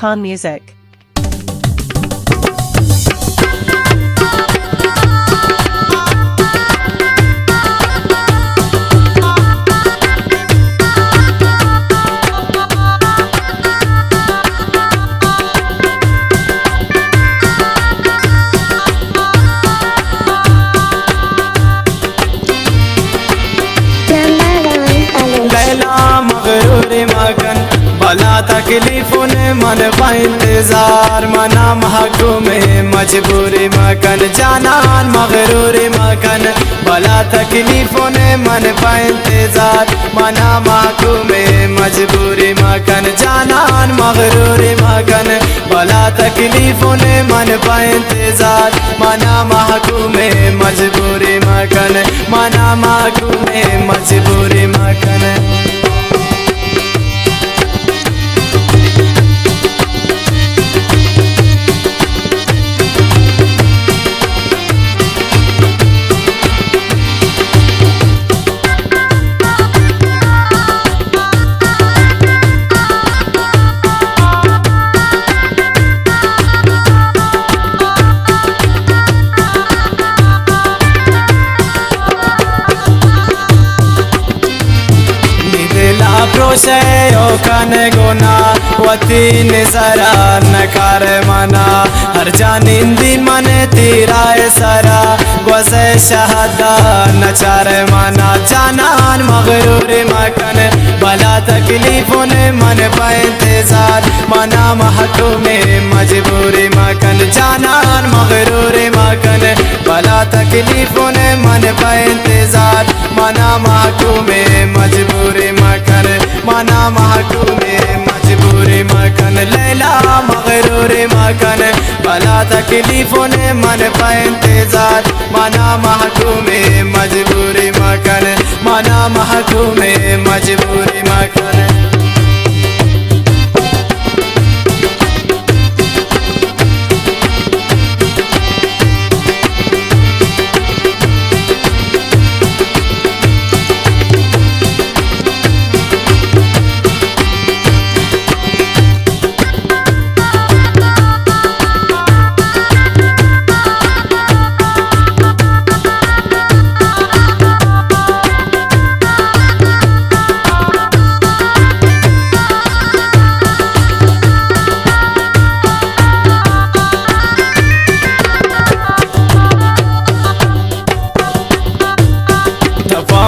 Khan Music. मगन भला तकलीफों ने मन पा इंतजार मना महकूम मजबूरी मकन जानान मगरूर मकन भला तकलीफों ने मन पा इंतजार मना महकूम मजबूरी मकन जानान मगरूर मकन भला तकलीफों ने मन पा इंतजार मना महकूम मजबूरी मकन मना महकूम मजबूरी मकन। प्रोशे ओ कने गुना वती निजरा नकार मना हर जानिंदी मन तीराए सरा गुज़े शहदा नचार मना जानान मगरूर मकन भला तकलीफों ने मन पा इंतजार मना महकूम मजबूरी मकन जानान मगरूर मकन भला तकलीफों ने मन पा इंतजार मना महकूम मजबूरी मकन मना महकूम मजबूरी मकन लैला मगरूर मकन भला तकलीफों ने मन पा इंतजार मना महकूम मजबूरी मकन मना महकूम मजबूरी मकन।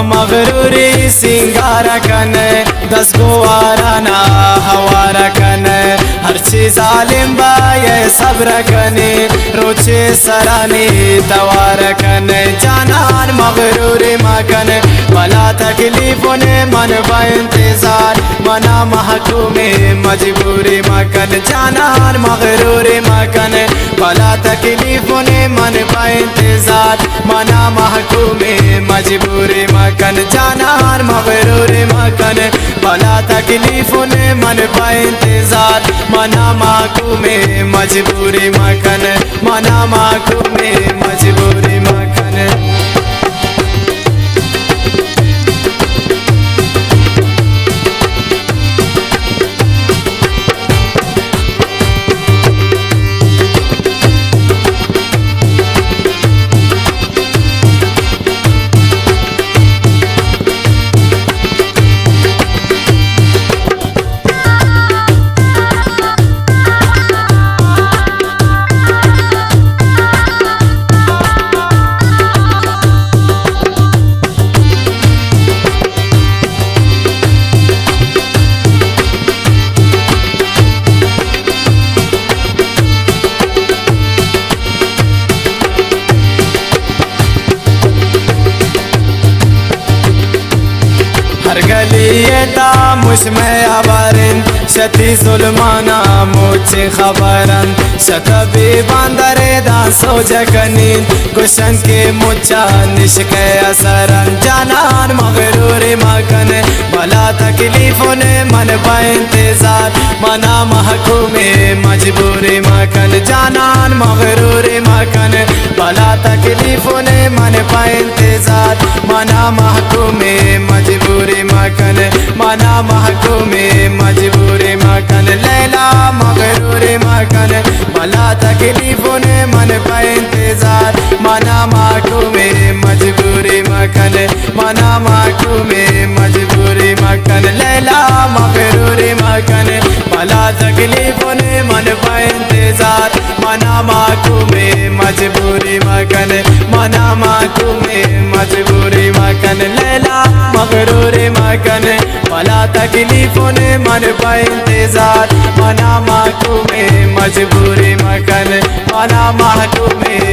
मगरूरी सिंगार कन दस गुवाराना हवारा कन हर चीज आलिम बाये सब्र कने रोचे सरानी तवार कन जानान मगरूरी मकन भला तकलीफों ने मन पा इंतजार मना महकूम मजबूरी मकन जानान मगरूरी मकन भला तकलीफों ने मन पा इंतजार मना महकूम मजबूरी मकन जानान मगरूर मकन भला तकलीफों ने मन पा इंतजार मना महकूम मजबूरी मकन मना महकूम मजबूरी मकन। गलियता मुझमें आवारिन शती जुल्माना मुझे खबरन शतबी बांदरे दासो जकनीन कुशन के मुच्चा निश्के असरन जानान मगरूर मकन भला तकलीफों ने मन पा इंतजार मना महकूम मजबूरी मकन जानान मगरूर मकन भला तकलीफों ने मन पा इंतजार मना महकूम मजबूरी मकन मना महकूम मजबूरी मकन लैला मगरूर तकलीफों ने मन का इंतजार, मना माकू में मजबूरी मकन, मना माकू में मजबूरी मकन, लैला मगरूरी मकन, भला तकलीफों ने मन का इंतजार, मना माकू में मजबूरी मकन, मना माकू में मजबूरी मकन, लैला मगरूरी मकन, भला तकलीफों ने मन का इंतजार, मना माकू में मजबूरी मकन, मना माकू में